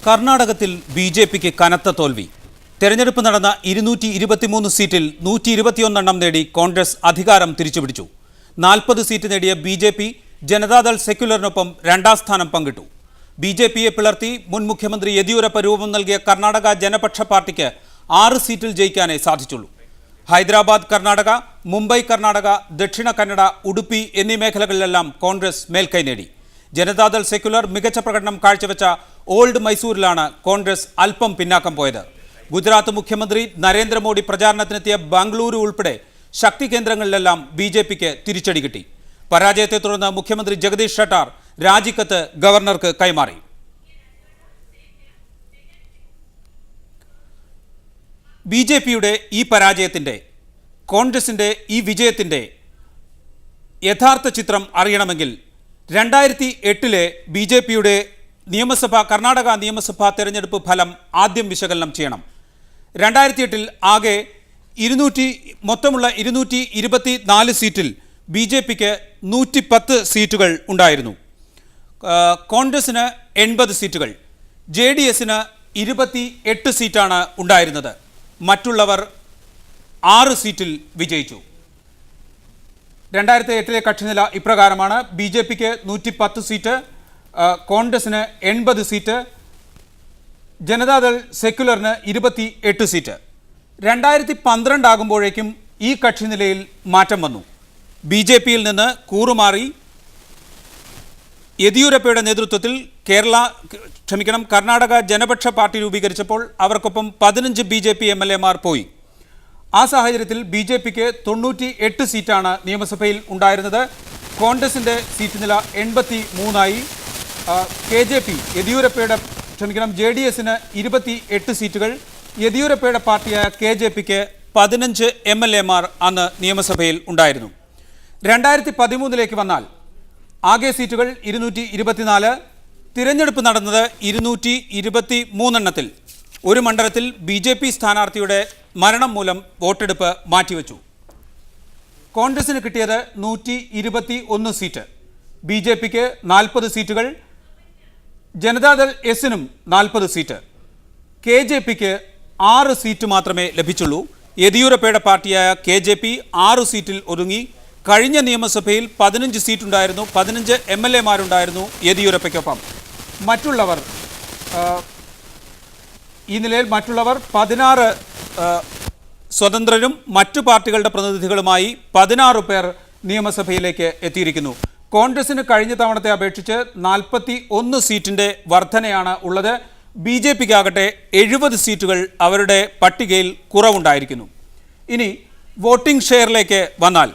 കർണാടകത്തിൽ ബി.ജെ.പിക്ക് കനത്ത തോൽവി. തെരഞ്ഞെടുപ്പ് നടന്ന 223 സീറ്റിൽ 121 നേടി കോൺഗ്രസ് അധികാരം തിരിച്ചുപിടിച്ചു. 40 സീറ്റ് നേടിയ ബി.ജെ.പി ജനതാദൾ സെക്യുലറിനൊപ്പം രണ്ടാം സ്ഥാനം പങ്കിട്ടു. ബി.ജെ.പിയെ പിളർത്തി മുൻ മുഖ്യമന്ത്രി യെദിയൂരപ്പ രൂപം നൽകിയ കർണാടക ജനപക്ഷ പാർട്ടിക്ക് 6 സീറ്റിൽ ജയിക്കാനേ സാധിച്ചുള്ളൂ. ഹൈദരാബാദ് കർണാടക, മുംബൈ കർണാടക, ദക്ഷിണ കന്നഡ, ഉടുപ്പി എന്നീ മേഖലകളിലെല്ലാം കോൺഗ്രസ് മേൽക്കൈ നേടി. ജനതാദൾ സെക്യുലർ മികച്ച പ്രകടനം കാഴ്ചവെച്ച ഓൾഡ് മൈസൂരിലാണ് കോൺഗ്രസ് അല്പം പിന്നാക്കം പോയത്. ഗുജറാത്ത് മുഖ്യമന്ത്രി നരേന്ദ്രമോദി പ്രചാരണത്തിനെത്തിയ ബാംഗ്ലൂരു ഉൾപ്പെടെ ശക്തി കേന്ദ്രങ്ങളിലെല്ലാം ബി.ജെ.പിക്ക് തിരിച്ചടി കിട്ടി. പരാജയത്തെ തുടർന്ന് മുഖ്യമന്ത്രി ജഗദീഷ് ഷട്ടാർ രാജിക്കത്ത് ഗവർണർക്ക് കൈമാറി. ബി.ജെ.പിയുടെ ഈ പരാജയത്തിൻ്റെ, കോൺഗ്രസിൻ്റെ ഈ വിജയത്തിൻ്റെ യഥാർത്ഥ ചിത്രം അറിയണമെങ്കിൽ 2008 ബി.ജെ.പിയുടെ കർണാടക നിയമസഭാ തെരഞ്ഞെടുപ്പ് ഫലം ആദ്യം വിശകലനം ചെയ്യണം. 2008 ആകെ മൊത്തമുള്ള 224 സീറ്റിൽ ബി.ജെ.പിക്ക് 110 സീറ്റുകൾ ഉണ്ടായിരുന്നു. കോൺഗ്രസിന് 80 സീറ്റുകൾ, ജെ.ഡി.എസിന് 28 സീറ്റാണ് ഉണ്ടായിരുന്നത്. മറ്റുള്ളവർ 6 സീറ്റിൽ വിജയിച്ചു. 2008 കക്ഷിനില ഇപ്രകാരമാണ്: ബി.ജെ.പിക്ക് 110 സീറ്റ്, കോൺഗ്രസിന് 80 സീറ്റ്, ജനതാദൾ സെക്യുലറിന് 28 സീറ്റ്. 2012 ആകുമ്പോഴേക്കും ഈ കക്ഷിനിലയിൽ മാറ്റം വന്നു. ബി.ജെ.പിയിൽ നിന്ന് കൂറുമാറി യെദിയൂരപ്പയുടെ നേതൃത്വത്തിൽ കർണാടക ജനപക്ഷ പാർട്ടി രൂപീകരിച്ചപ്പോൾ അവർക്കൊപ്പം 15 ബി.ജെ.പി എം.എൽ.എമാർ പോയി. ആ സാഹചര്യത്തിൽ ബി.ജെ.പിക്ക് 98 സീറ്റാണ് നിയമസഭയിൽ ഉണ്ടായിരുന്നത്. കോൺഗ്രസിൻ്റെ സീറ്റ് നില 83ആയി. ജെ.ഡി.എസിന് 28 സീറ്റുകൾ, യെദിയൂരപ്പയുടെ പാർട്ടിയായ കെ.ജെ.പിക്ക് 15 എം.എൽ.എമാർ അന്ന് നിയമസഭയിൽ ഉണ്ടായിരുന്നു. 2013 വന്നാൽ ആകെ സീറ്റുകൾ 224. തിരഞ്ഞെടുപ്പ് നടന്നത് 223 ഒരു മണ്ഡലത്തിൽ ബി.ജെ.പി സ്ഥാനാർത്ഥിയുടെ മരണം മൂലം വോട്ടെടുപ്പ് മാറ്റിവെച്ചു. കോൺഗ്രസിന് കിട്ടിയത് 121 സീറ്റ്, ബി.ജെ.പിക്ക് 40 സീറ്റുകൾ, ജനതാദൾ എസിനും 40 സീറ്റ്, കെ.ജെ.പിക്ക് 6 സീറ്റ് മാത്രമേ ലഭിച്ചുള്ളൂ. യെദിയൂരപ്പയുടെ പാർട്ടിയായ കെ.ജെ.പി 6 സീറ്റിൽ ഒതുങ്ങി. കഴിഞ്ഞ നിയമസഭയിൽ 15 സീറ്റുണ്ടായിരുന്നു, 15 എം.എൽ.എമാരുണ്ടായിരുന്നു യെദിയൂരപ്പയ്ക്കൊപ്പം. ഈ നിലയിൽ മറ്റുള്ളവർ 16 സ്വതന്ത്രരും മറ്റു പാർട്ടികളുടെ പ്രതിനിധികളുമായി 16 പേർ നിയമസഭയിലേക്ക് എത്തിയിരിക്കുന്നു. കോൺഗ്രസിന് കഴിഞ്ഞ തവണത്തെ അപേക്ഷിച്ച് 41 സീറ്റിൻ്റെ വർധനയാണ് ഉള്ളത്. ബി.ജെ.പിക്കാകട്ടെ 70 സീറ്റുകൾ അവരുടെ പട്ടികയിൽ കുറവുണ്ടായിരിക്കുന്നു. ഇനി വോട്ടിംഗ് ഷെയറിലേക്ക് വന്നാൽ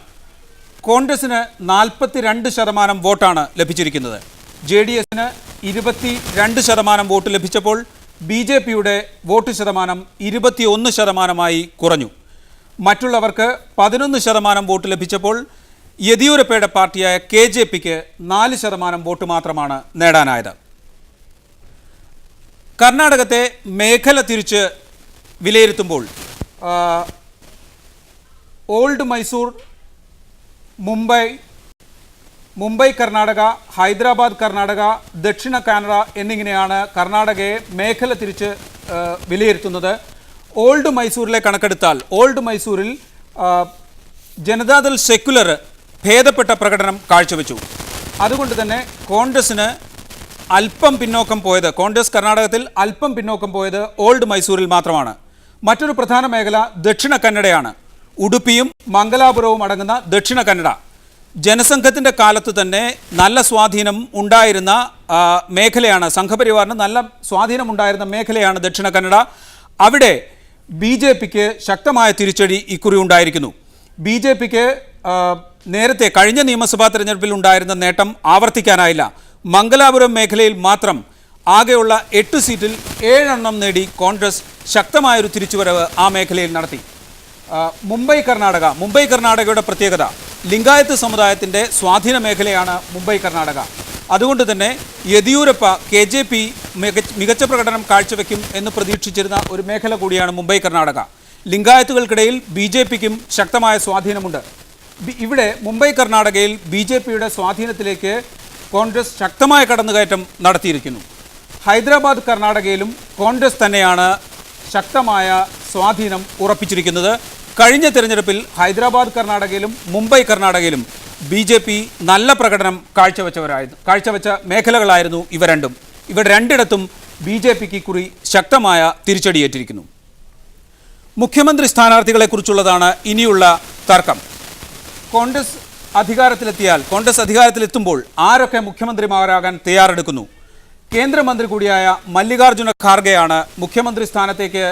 കോൺഗ്രസിന് 42% വോട്ടാണ് ലഭിച്ചിരിക്കുന്നത്. ജെ.ഡി.എസിന് 22% വോട്ട് ലഭിച്ചപ്പോൾ ബി.ജെ.പിയുടെ വോട്ട് ശതമാനം 21%ആയി കുറഞ്ഞു. മറ്റുള്ളവർക്ക് 11% വോട്ട് ലഭിച്ചപ്പോൾ യെദിയൂരപ്പയുടെ പാർട്ടിയായ കെ.ജെ.പിക്ക് 4% വോട്ട് മാത്രമാണ് നേടാനായത്. കർണാടകത്തെ മേഖല തിരിച്ച് വിലയിരുത്തുമ്പോൾ ഓൾഡ് മൈസൂർ, മുംബൈ കർണാടക, ഹൈദരാബാദ് കർണാടക, ദക്ഷിണ കാനഡ എന്നിങ്ങനെയാണ് കർണാടകയെ മേഖല തിരിച്ച് വിലയിരുത്തുന്നത്. ഓൾഡ് മൈസൂരിലെ കണക്കെടുത്താൽ ഓൾഡ് മൈസൂരിൽ ജനതാദൾ സെക്യുലർ ഭേദപ്പെട്ട പ്രകടനം കാഴ്ചവെച്ചു. അതുകൊണ്ട് തന്നെ കോൺഗ്രസ് കർണാടകത്തിൽ അല്പം പിന്നോക്കം പോയത് ഓൾഡ് മൈസൂരിൽ മാത്രമാണ്. മറ്റൊരു പ്രധാന മേഖല ദക്ഷിണ കന്നഡയാണ്. ഉടുപ്പിയും മംഗലാപുരവും അടങ്ങുന്ന ദക്ഷിണ കന്നഡ ജനസംഘത്തിൻ്റെ കാലത്ത് തന്നെ നല്ല സ്വാധീനം ഉണ്ടായിരുന്ന മേഖലയാണ്. സംഘപരിവാറിന് നല്ല സ്വാധീനം ഉണ്ടായിരുന്ന മേഖലയാണ് ദക്ഷിണ കന്നഡ. അവിടെ ബി.ജെ.പിക്ക് ശക്തമായ തിരിച്ചടി ഇക്കുറി ഉണ്ടായിരിക്കുന്നു. ബി.ജെ.പിക്ക് നേരത്തെ കഴിഞ്ഞ നിയമസഭാ തെരഞ്ഞെടുപ്പിൽ ഉണ്ടായിരുന്ന നേട്ടം ആവർത്തിക്കാനായില്ല. മംഗലാപുരം മേഖലയിൽ മാത്രം ആകെയുള്ള 8 സീറ്റിൽ 7 നേടി കോൺഗ്രസ് ശക്തമായൊരു തിരിച്ചുവരവ് ആ മേഖലയിൽ നടത്തി. മുംബൈ കർണാടകയുടെ പ്രത്യേകത ലിംഗായത്ത് സമുദായത്തിൻ്റെ സ്വാധീന മേഖലയാണ് മുംബൈ കർണാടക. അതുകൊണ്ട് തന്നെ യെദിയൂരപ്പ കെ.ജെ.പി മികച്ച പ്രകടനം കാഴ്ചവെക്കും എന്ന് പ്രതീക്ഷിച്ചിരുന്ന ഒരു മേഖല കൂടിയാണ് മുംബൈ കർണാടക. ലിംഗായത്തുകൾക്കിടയിൽ ബി.ജെ.പിക്കും ശക്തമായ സ്വാധീനമുണ്ട്. ഇവിടെ മുംബൈ കർണാടകയിൽ ബി.ജെ.പിയുടെ സ്വാധീനത്തിലേക്ക് കോൺഗ്രസ് ശക്തമായ കടന്നുകയറ്റം നടത്തിയിരിക്കുന്നു. ഹൈദരാബാദ് കർണാടകയിലും കോൺഗ്രസ് തന്നെയാണ് ശക്തമായ സ്വാധീനം ഉറപ്പിച്ചിരിക്കുന്നത്. കഴിഞ്ഞ തിരഞ്ഞെടുപ്പിൽ ഹൈദരാബാദ് കർണാടകയിലും മുംബൈ കർണാടകയിലും BJP നല്ല പ്രകടനം കാഴ്ചവെച്ച മേഖലകളായിരുന്നു ഇവ രണ്ടും. ഇവ രണ്ടിടത്തും BJPക്ക് ഇക്കുറി ശക്തമായ തിരിച്ചടിയേറ്റിരിക്കുന്നു. മുഖ്യമന്ത്രി സ്ഥാനാർത്ഥികളെക്കുറിച്ചുള്ളതാണ് ഇനിയുള്ള തർക്കം. കോൺഗ്രസ് അധികാരത്തിലെത്തുമ്പോൾ ആരൊക്കെ മുഖ്യമന്ത്രിമാരാകാൻ തയ്യാറെടുക്കുന്നു? കേന്ദ്രമന്ത്രി കൂടിയായ മല്ലികാർജുന ഖാർഗെയാണ് മുഖ്യമന്ത്രി സ്ഥാനത്തേക്ക്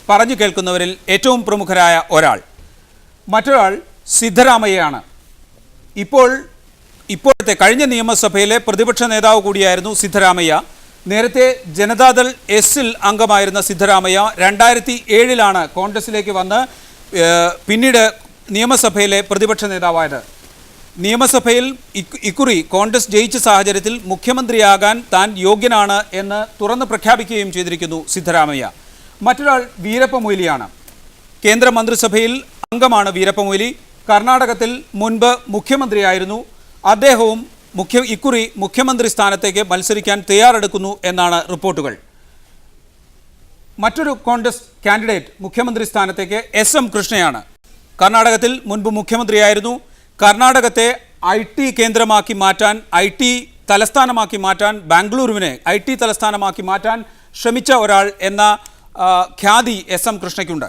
പറഞ്ഞു കേൾക്കുന്നവരിൽ ഏറ്റവും പ്രമുഖരായ ഒരാൾ. മറ്റൊരാൾ സിദ്ധരാമയ്യയാണ്. ഇപ്പോഴത്തെ കഴിഞ്ഞ നിയമസഭയിലെ പ്രതിപക്ഷ നേതാവ് കൂടിയായിരുന്നു സിദ്ധരാമയ്യ. നേരത്തെ ജനതാദൾ എസിൽ അംഗമായിരുന്ന സിദ്ധരാമയ്യ 2007 കോൺഗ്രസിലേക്ക് വന്ന് പിന്നീട് നിയമസഭയിലെ പ്രതിപക്ഷ നേതാവായത്. നിയമസഭയിൽ ഇക്കുറി കോൺഗ്രസ് ജയിച്ച സാഹചര്യത്തിൽ മുഖ്യമന്ത്രിയാകാൻ താൻ യോഗ്യനാണ് എന്ന് തുറന്ന് പ്രഖ്യാപിക്കുകയും ചെയ്തിരിക്കുന്നു സിദ്ധരാമയ്യ. മറ്റൊരാൾ വീരപ്പ മൊയ്ലിയാണ്. കേന്ദ്രമന്ത്രിസഭയിൽ അംഗമാണ് വീരപ്പ മൊയ്ലി. കർണാടകത്തിൽ മുൻപ് മുഖ്യമന്ത്രിയായിരുന്നു. അദ്ദേഹവും ഇക്കുറി മുഖ്യമന്ത്രി സ്ഥാനത്തേക്ക് മത്സരിക്കാൻ തയ്യാറെടുക്കുന്നു എന്നാണ് റിപ്പോർട്ടുകൾ. മറ്റൊരു കോൺഗ്രസ് കാൻഡിഡേറ്റ് മുഖ്യമന്ത്രി സ്ഥാനത്തേക്ക് SM കൃഷ്ണയാണ്. കർണാടകത്തിൽ മുൻപ് മുഖ്യമന്ത്രിയായിരുന്നു. കർണാടകത്തെ IT കേന്ദ്രമാക്കി മാറ്റാൻ, IT തലസ്ഥാനമാക്കി മാറ്റാൻ, ബാംഗ്ലൂരുവിനെ IT തലസ്ഥാനമാക്കി മാറ്റാൻ ശ്രമിച്ച ഒരാൾ എന്ന ഖ്യാതി SM കൃഷ്ണയ്ക്കുണ്ട്.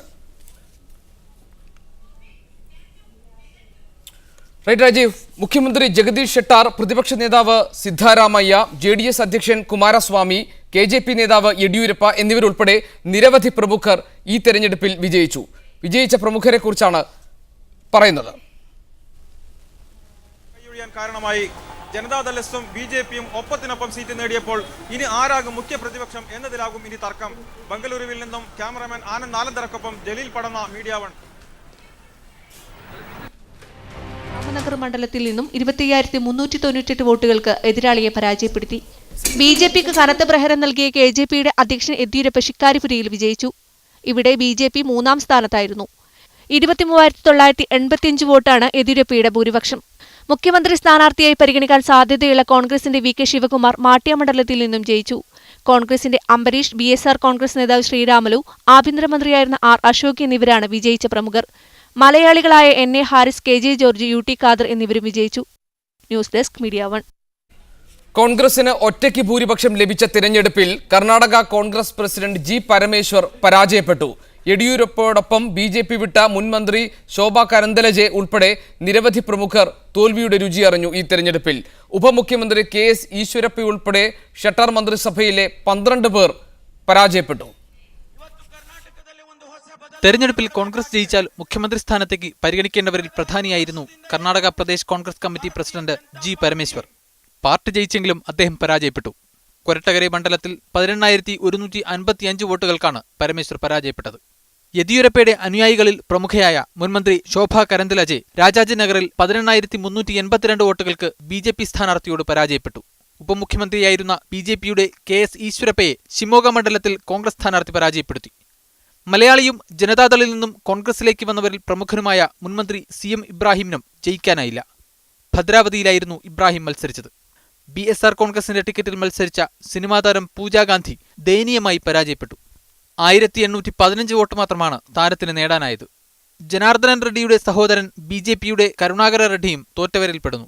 റൈറ്റ് രാജീവ്, മുഖ്യമന്ത്രി ജഗദീഷ് ഷെട്ടാർ, പ്രതിപക്ഷ നേതാവ് സിദ്ധരാമയ്യ, JDS അധ്യക്ഷൻ കുമാരസ്വാമി, KJP നേതാവ് യെഡിയൂരപ്പ എന്നിവരുൾപ്പെടെ നിരവധി പ്രമുഖർ ഈ തെരഞ്ഞെടുപ്പിൽ വിജയിച്ച പ്രമുഖരെ കുറിച്ചാണ് പറയുന്നത്. കാരണമായി ജനതാദൾ എസും BJPയും ഒപ്പത്തിനൊപ്പം സീറ്റ് നേടിയപ്പോൾ ഇനി ആരാകും മുഖ്യ പ്രതിപക്ഷം എന്നതിലാകും ഇനി തർക്കം. ബംഗളൂരുവിൽ നിന്നും ക്യാമറാമാൻ ആനന്ദ് ആലന്തരക്കൊപ്പം ജലീൽ പടന്ന മീഡിയ 1. രാമനഗർ മണ്ഡലത്തിൽ നിന്നും 25,398 വോട്ടുകൾക്ക് എതിരാളിയെ പരാജയപ്പെടുത്തി. BJPക്ക് കനത്ത പ്രഹരം നൽകിയ KJPയുടെ അധ്യക്ഷൻ യെദ്യൂരപ്പ ശിക്കാരിപുരിയിൽ വിജയിച്ചു. ഇവിടെ BJP 3ാം സ്ഥാനത്തായിരുന്നു. 23,985 വോട്ടാണ് യെദ്യൂരപ്പയുടെ ഭൂരിപക്ഷം. മുഖ്യമന്ത്രി സ്ഥാനാർത്ഥിയായി പരിഗണിക്കാൻ സാധ്യതയുള്ള കോൺഗ്രസിന്റെ VK ശിവകുമാർ മാട്യ മണ്ഡലത്തിൽ നിന്നും ജയിച്ചു. കോൺഗ്രസിന്റെ അംബരീഷ്, BSR കോൺഗ്രസ് നേതാവ് ശ്രീരാമലു, ആഭ്യന്തരമന്ത്രിയായിരുന്ന R അശോക് എന്നിവരാണ് വിജയിച്ച പ്രമുഖർ. മലയാളികളായ NA Haris, KJ George, UT Khader എന്നിവരും വിജയിച്ചു. News desk media 1. കോൺഗ്രസിന് ഒറ്റയ്ക്ക് ഭൂരിപക്ഷം ലഭിച്ച തിരഞ്ഞെടുപ്പിൽ കർണാടക കോൺഗ്രസ് പ്രസിഡന്റ് G പരമേശ്വർ പരാജയപ്പെട്ടു. യെഡിയൂരപ്പയോടൊപ്പം BJP വിട്ട മുൻമന്ത്രി ശോഭ കരന്തലജെ ഉൾപ്പെടെ നിരവധി പ്രമുഖർ തോൽവിയുടെ രുചി അറിഞ്ഞു. ഈ തെരഞ്ഞെടുപ്പിൽ ഉപമുഖ്യമന്ത്രി KS ഈശ്വരപ്പയുൾപ്പെടെ ഷെട്ടാർ മന്ത്രിസഭയിലെ 12 പേർ പരാജയപ്പെട്ടു. തെരഞ്ഞെടുപ്പിൽ കോൺഗ്രസ് ജയിച്ചാൽ മുഖ്യമന്ത്രി സ്ഥാനത്തേക്ക് പരിഗണിക്കേണ്ടവരിൽ പ്രധാനിയായിരുന്നു Karnataka Pradesh Congress committee president G Parameshwar. പാർട്ടി ജയിച്ചെങ്കിലും അദ്ദേഹം പരാജയപ്പെട്ടു. കൊരട്ടകരെ മണ്ഡലത്തിൽ 18,155 വോട്ടുകൾക്കാണ് പരമേശ്വർ പരാജയപ്പെട്ടത്. യെദ്യൂരപ്പയുടെ അനുയായികളിൽ പ്രമുഖയായ മുൻമന്ത്രി ശോഭ കരന്തലജെ രാജാജിനഗറിൽ 18,382 വോട്ടുകൾക്ക് BJP സ്ഥാനാർത്ഥിയോട് പരാജയപ്പെട്ടു. ഉപമുഖ്യമന്ത്രിയായിരുന്ന BJPയുടെ KS ഈശ്വരപ്പയെ ശിമോഗ മണ്ഡലത്തിൽ കോൺഗ്രസ് സ്ഥാനാർത്ഥി പരാജയപ്പെടുത്തി. മലയാളിയും ജനതാദളിൽ നിന്നും കോൺഗ്രസിലേക്ക് വന്നവരിൽ പ്രമുഖനുമായ മുൻമന്ത്രി CM ഇബ്രാഹിമിനും ജയിക്കാനായില്ല. ഭദ്രാവതിയിലായിരുന്നു ഇബ്രാഹിം മത്സരിച്ചത്. BSR കോൺഗ്രസിന്റെ ടിക്കറ്റിൽ മത്സരിച്ച സിനിമാ താരം പൂജ ഗാന്ധി ദയനീയമായി പരാജയപ്പെട്ടു. 1815 വോട്ട് മാത്രമാണ് താരത്തിന് നേടാനായത്. ജനാർദ്ദനൻ റെഡ്ഡിയുടെ സഹോദരൻ BJPയുടെ കരുണാകര റെഡ്ഡിയും തോറ്റവരിൽപ്പെടുന്നു.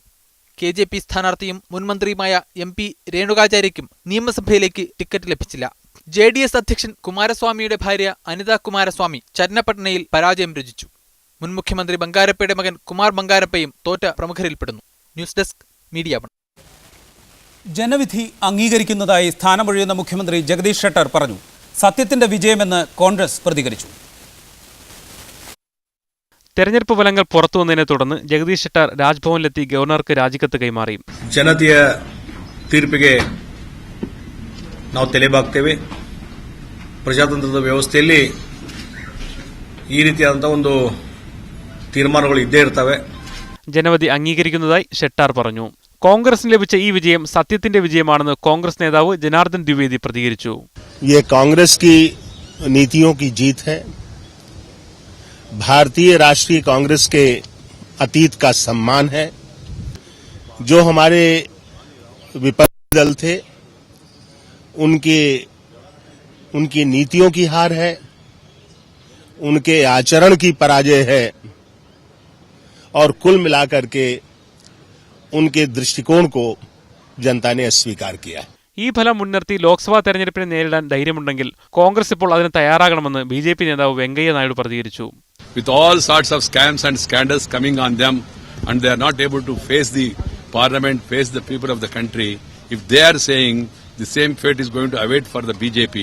KJP സ്ഥാനാർത്ഥിയും മുൻമന്ത്രിയുമായ MP രേണുകാചാര്യയ്ക്കും നിയമസഭയിലേക്ക് ടിക്കറ്റ് ലഭിച്ചില്ല. JDS അധ്യക്ഷൻ കുമാരസ്വാമിയുടെ ഭാര്യ അനിത കുമാരസ്വാമി ചന്നപട്ടണയിൽ പരാജയം രുചിച്ചു. മുൻ മുഖ്യമന്ത്രി ബംഗാരപ്പയുടെ മകൻ കുമാർ ബംഗാരപ്പയും തോറ്റ പ്രമുഖരിൽപ്പെടുന്നു. News desk media 1. ജനവിധി അംഗീകരിക്കുന്നതായി സ്ഥാനമൊഴിയുന്ന മുഖ്യമന്ത്രി ജഗദീഷ് ഷെട്ടർ പറഞ്ഞു. സത്യത്തിന്റെ വിജയമെന്ന് കോൺഗ്രസ് പ്രതികരിച്ചു. തെരഞ്ഞെടുപ്പ് ഫലങ്ങൾ പുറത്തുവന്നതിനെ തുടർന്ന് ജഗദീഷ് ഷെട്ടാർ രാജ്ഭവനിലെത്തി ഗവർണർക്ക് രാജിക്കത്ത് കൈമാറി. ಜನತೆಯ ತೀರ್ಪಿಗೆ ನಾವು ತಲೆಬಾಗ್ತೇವೆ. ಪ್ರಜಾತಂತ್ರದ ವ್ಯವಸ್ಥೆಯಲ್ಲಿ ಈ ರೀತಿಯಾದಂತಹ ಒಂದು തീരുമാനങ്ങൾ ഇതേ ഇರ್ತವೆ. ജനവിധി അംഗീകരിക്കുന്നതായി ഷെട്ടാർ പറഞ്ഞു. കോൺഗ്രസിന് ലഭിച്ച ഈ വിജയം സത്യത്തിന്റെ വിജയമാണെന്ന് കോൺഗ്രസ് നേതാവ് ജനാർദ്ദൻ ദ്വിവേദി പ്രതികരിച്ചു. ये कांग्रेस की नीतियों की जीत है. भारतीय राष्ट्रीय कांग्रेस के अतीत का सम्मान है. जो हमारे विपक्षी दल थे उनकी नीतियों की हार है, उनके आचरण की पराजय है और कुल मिलाकर के उनके दृष्टिकोण को जनता ने अस्वीकार किया। ഈ ഫലം മുൻനിർത്തി ലോക്സഭാ തെരഞ്ഞെടുപ്പിനെ നേരിടാൻ ധൈര്യമുണ്ടെങ്കിൽ കോൺഗ്രസ് ഇപ്പോൾ അതിന് തയ്യാറാകണമെന്ന് ബി.ജെ.പി. നേതാവ് വെങ്കയ്യ നായിഡു പ്രതികരിച്ചു. With all sorts of scams and scandals coming on them and they are not able to face the parliament, face the people of the country, if they are saying the same fate is going to await for the BJP,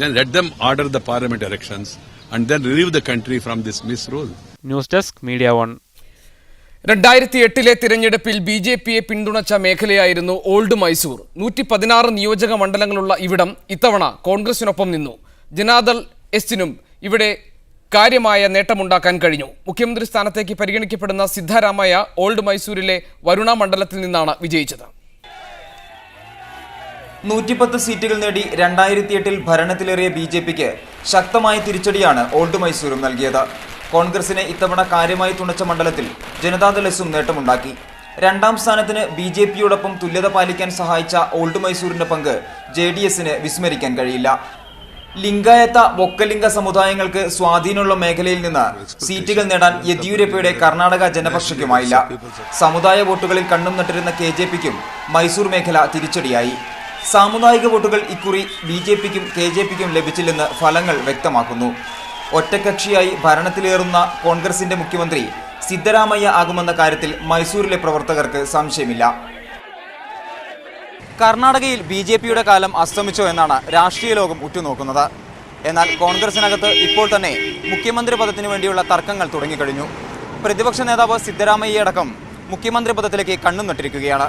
then let them order the parliament elections and then relieve the country from this misrule. News desk media 1. 2008 തിരഞ്ഞെടുപ്പിൽ ബി.ജെ.പിയെ പിന്തുണച്ച മേഖലയായിരുന്നു old Mysore. 116 നിയോജക മണ്ഡലങ്ങളുള്ള ഇവിടം ഇത്തവണ കോൺഗ്രസിനൊപ്പം നിന്നു. ജനതാദൾ എസിനും ഇവിടെ കാര്യമായ നേട്ടമുണ്ടാക്കാൻ കഴിഞ്ഞു. മുഖ്യമന്ത്രി സ്ഥാനത്തേക്ക് പരിഗണിക്കപ്പെടുന്ന സിദ്ധരാമയ്യ ഓൾഡ് മൈസൂരിലെ വരുണ മണ്ഡലത്തിൽ നിന്നാണ് വിജയിച്ചത്. 110 സീറ്റുകൾ നേടി 2008 ഭരണത്തിലേറിയ ബി.ജെ.പിക്ക് ശക്തമായ തിരിച്ചടിയാണ് ഓൾഡ് മൈസൂരും നൽകിയത്. കോൺഗ്രസിനെ ഇത്തവണ കാര്യമായി തുണച്ച മണ്ഡലത്തിൽ ജനതാദൾ എസും നേട്ടമുണ്ടാക്കി. 2ാം സ്ഥാനത്തിന് ബി.ജെ.പിയോടൊപ്പം തുല്യത പാലിക്കാൻ സഹായിച്ച ഓൾഡ് മൈസൂരിന്റെ പങ്ക് ജെ.ഡി.എസിന് വിസ്മരിക്കാൻ കഴിയില്ല. ലിംഗായത്ത ഒക്കലിംഗ സമുദായങ്ങൾക്ക് സ്വാധീനമുള്ള മേഖലയിൽ നിന്ന് സീറ്റുകൾ നേടാൻ യെദ്യൂരപ്പയുടെ കർണാടക ജനപക്ഷയ്ക്കുമായില്ല. സമുദായ വോട്ടുകളിൽ കണ്ണും നട്ടിരുന്ന കെ.ജെ.പിക്കും മൈസൂർ മേഖല തിരിച്ചടിയായി. സാമുദായിക വോട്ടുകൾ ഇക്കുറി ബി.ജെ.പിക്കും കെ.ജെ.പിക്കും ലഭിച്ചില്ലെന്ന് ഫലങ്ങൾ വ്യക്തമാക്കുന്നു. ഒറ്റക്കക്ഷിയായി ഭരണത്തിലേറുന്ന കോൺഗ്രസിന്റെ മുഖ്യമന്ത്രി സിദ്ധരാമയ്യ ആകുമെന്ന കാര്യത്തിൽ മൈസൂരിലെ പ്രവർത്തകർക്ക് സംശയമില്ല. കർണാടകയിൽ ബി.ജെ.പിയുടെ കാലം അസ്തമിച്ചോ എന്നാണ് രാഷ്ട്രീയ ലോകം ഉറ്റുനോക്കുന്നത്. എന്നാൽ കോൺഗ്രസിനകത്ത് ഇപ്പോൾ തന്നെ മുഖ്യമന്ത്രി പദത്തിനു വേണ്ടിയുള്ള തർക്കങ്ങൾ തുടങ്ങിക്കഴിഞ്ഞു. പ്രതിപക്ഷ നേതാവ് സിദ്ധരാമയ്യയടക്കം മുഖ്യമന്ത്രി പദത്തിലേക്ക് കണ്ണും നട്ടിരിക്കുകയാണ്.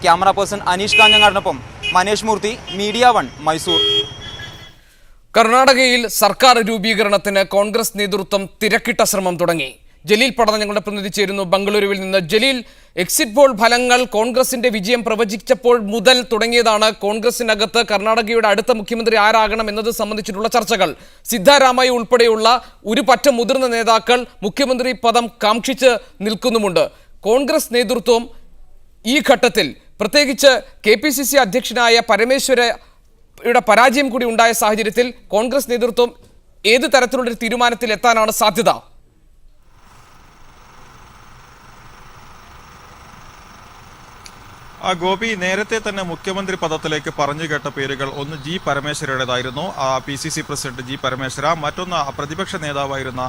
ക്യാമറ പേഴ്സൺ അനീഷ് കാഞ്ഞങ്ങാടിനൊപ്പം മനേഷ് മൂർത്തി, മീഡിയ 1, മൈസൂർ. കർണാടകയിൽ സർക്കാർ രൂപീകരണത്തിന് കോൺഗ്രസ് നേതൃത്വം തിരക്കിട്ട ശ്രമം തുടങ്ങി. ജലീൽ പടന്ന ഞങ്ങളുടെ പ്രതിനിധി ചേരുന്നു ബംഗളൂരുവിൽ നിന്ന്. ജലീൽ, എക്സിറ്റ് പോൾ ഫലങ്ങൾ കോൺഗ്രസിന്റെ വിജയം പ്രവചിച്ചപ്പോൾ മുതൽ തുടങ്ങിയതാണ് കോൺഗ്രസിനകത്ത് കർണാടകയുടെ അടുത്ത മുഖ്യമന്ത്രി ആരാകണം എന്നത് സംബന്ധിച്ചിട്ടുള്ള ചർച്ചകൾ. സിദ്ധരാമയ്യ ഉൾപ്പെടെയുള്ള ഒരു പറ്റം മുതിർന്ന നേതാക്കൾ മുഖ്യമന്ത്രി പദം കാംക്ഷിച്ച് നിൽക്കുന്നുമുണ്ട്. കോൺഗ്രസ് നേതൃത്വം ഈ ഘട്ടത്തിൽ പ്രത്യേകിച്ച് KPCC അധ്യക്ഷനായ പരമേശ്വരയുടെ പരാജയം കൂടി ഉണ്ടായ സാഹചര്യത്തിൽ കോൺഗ്രസ് നേതൃത്വം ഏത് തരത്തിലുള്ളൊരു തീരുമാനത്തിൽ എത്താനാണ് സാധ്യത? ഗോപി, നേരത്തെ തന്നെ മുഖ്യമന്ത്രി പദത്തിലേക്ക് പറഞ്ഞു കേട്ട പേരുകൾ ഒന്ന് ജി പരമേശ്വരയുടേതായിരുന്നു, PCC പ്രസിഡന്റ് ജി പരമേശ്വര. മറ്റൊന്ന് പ്രതിപക്ഷ നേതാവായിരുന്ന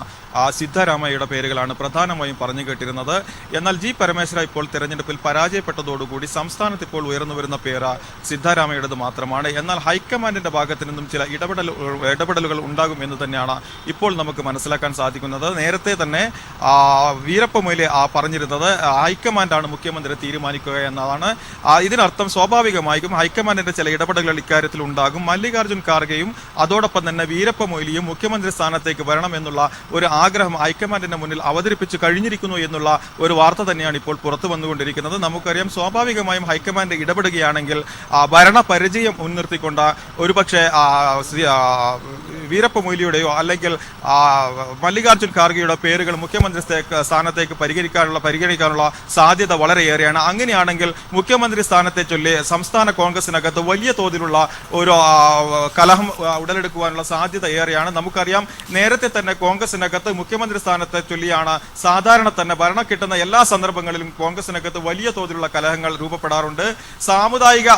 സിദ്ധരാമയ്യയുടെ പേരുകളാണ് പ്രധാനമായും പറഞ്ഞു കേട്ടിരുന്നത്. എന്നാൽ ജി പരമേശ്വര ഇപ്പോൾ തെരഞ്ഞെടുപ്പിൽ പരാജയപ്പെട്ടതോടുകൂടി സംസ്ഥാനത്ത് ഇപ്പോൾ ഉയർന്നു വരുന്ന പേര് സിദ്ധരാമയ്യയുടേത് മാത്രമാണ്. എന്നാൽ ഹൈക്കമാൻഡിന്റെ ഭാഗത്തു നിന്നും ചില ഇടപെടലുകൾ ഉണ്ടാകും എന്ന് തന്നെയാണ് ഇപ്പോൾ നമുക്ക് മനസ്സിലാക്കാൻ സാധിക്കുന്നത്. നേരത്തെ തന്നെ വീരപ്പ മൊയ്ലി പറഞ്ഞിരുന്നത് ഹൈക്കമാൻഡാണ് മുഖ്യമന്ത്രി തീരുമാനിക്കുക എന്നതാണ്. ഇതിനർത്ഥം സ്വാഭാവികമായും ഹൈക്കമാൻഡിന്റെ ചില ഇടപെടലുകൾ ഇക്കാര്യത്തിൽ ഉണ്ടാകും. മല്ലികാർജ്ജുൻ ഖാർഗെയും അതോടൊപ്പം തന്നെ വീരപ്പ മൊയ്ലിയും മുഖ്യമന്ത്രി സ്ഥാനത്തേക്ക് വരണം എന്നുള്ള ഒരു ആഗ്രഹം ഹൈക്കമാൻഡിന്റെ മുന്നിൽ അവതരിപ്പിച്ചു കഴിഞ്ഞിരിക്കുന്നു എന്നുള്ള ഒരു വാർത്ത തന്നെയാണ് ഇപ്പോൾ പുറത്തു വന്നുകൊണ്ടിരിക്കുന്നത്. നമുക്കറിയാം, സ്വാഭാവികമായും ഹൈക്കമാൻഡ് ഇടപെടുകയാണെങ്കിൽ ഭരണപരിചയം മുൻനിർത്തിക്കൊണ്ട് ഒരുപക്ഷെ വീരപ്പ മൊയ്ലിയുടെയോ അല്ലെങ്കിൽ മല്ലികാർജ്ജുൻ ഖാർഗെയുടെ പേരുകൾ മുഖ്യമന്ത്രി സ്ഥാനത്തേക്ക് പരിഗണിക്കാനുള്ള സാധ്യത വളരെയേറെയാണ്. അങ്ങനെയാണെങ്കിൽ മുഖ്യമന്ത്രി സ്ഥാനത്തെ ചൊല്ലി സംസ്ഥാന കോൺഗ്രസിനകത്ത് വലിയ തോതിലുള്ള ഒരു കലഹം ഉടലെടുക്കുവാനുള്ള സാധ്യത ഏറെയാണ്. നമുക്കറിയാം, നേരത്തെ തന്നെ കോൺഗ്രസിനകത്ത് മുഖ്യമന്ത്രി സ്ഥാനത്തെ ചൊല്ലിയാണ് സാധാരണ തന്നെ ഭരണം കിട്ടുന്ന എല്ലാ സന്ദർഭങ്ങളിലും കോൺഗ്രസിനകത്ത് വലിയ തോതിലുള്ള കലഹങ്ങൾ രൂപപ്പെടാറുണ്ട്. സാമുദായിക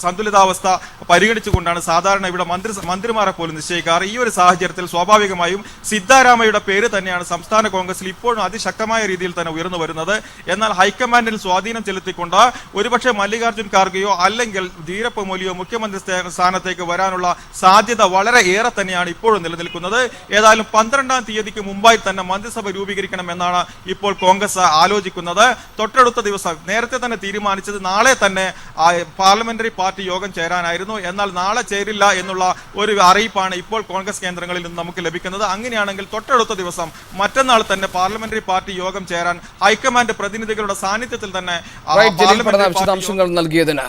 സന്തുലിതാവസ്ഥ പരിഗണിച്ചുകൊണ്ടാണ് സാധാരണ ഇവിടെ മന്ത്രിമാരെ പോലും നിശ്ചയിക്കാറ്. ഈ ഒരു സാഹചര്യത്തിൽ സ്വാഭാവികമായും സിദ്ധരാമയ്യയുടെ പേര് തന്നെയാണ് സംസ്ഥാന കോൺഗ്രസിൽ ഇപ്പോഴും അതിശക്തമായ രീതിയിൽ തന്നെ ഉയർന്നു വരുന്നത്. എന്നാൽ ഹൈക്കമാൻഡിൽ സ്വാധീനം ചെലുത്തിക്കൊണ്ട് ഒരുപക്ഷെ മല്ലികാർജ്ജുൻ ഖാർഗെയോ അല്ലെങ്കിൽ വീരപ്പ മൊയ്ലിയോ മുഖ്യമന്ത്രി സ്ഥാനത്തേക്ക് വരാനുള്ള സാധ്യത വളരെ ഏറെ തന്നെയാണ് ഇപ്പോഴും നിലനിൽക്കുന്നത്. ഏതായാലും 12-ാം തീയതിക്ക് മുമ്പായി തന്നെ മന്ത്രിസഭ രൂപീകരിക്കണമെന്നാണ് ഇപ്പോൾ കോൺഗ്രസ് ആലോചിക്കുന്നത്. തൊട്ടടുത്ത ദിവസം നേരത്തെ തന്നെ തീരുമാനിച്ചത് നാളെ തന്നെ പാർലമെന്ററി പാർട്ടി യോഗം ചേരാനായിരുന്നു. എന്നാൽ നാളെ ചേരില്ല എന്നുള്ള ഒരു അറിയിപ്പാണ് ഇപ്പോൾ കോൺഗ്രസ് കേന്ദ്രങ്ങളിൽ നിന്ന് നമുക്ക് ലഭിക്കുന്നത്. അങ്ങനെയാണെങ്കിൽ തൊട്ടടുത്ത ദിവസം മറ്റന്നാൾ തന്നെ പാർലമെന്ററി പാർട്ടി യോഗം ചേരാൻ ഹൈക്കമാൻഡ് പ്രതിനിധികളുടെ സാന്നിധ്യത്തിൽ തന്നെ വിശദാംശങ്ങൾ നൽകിയതിന്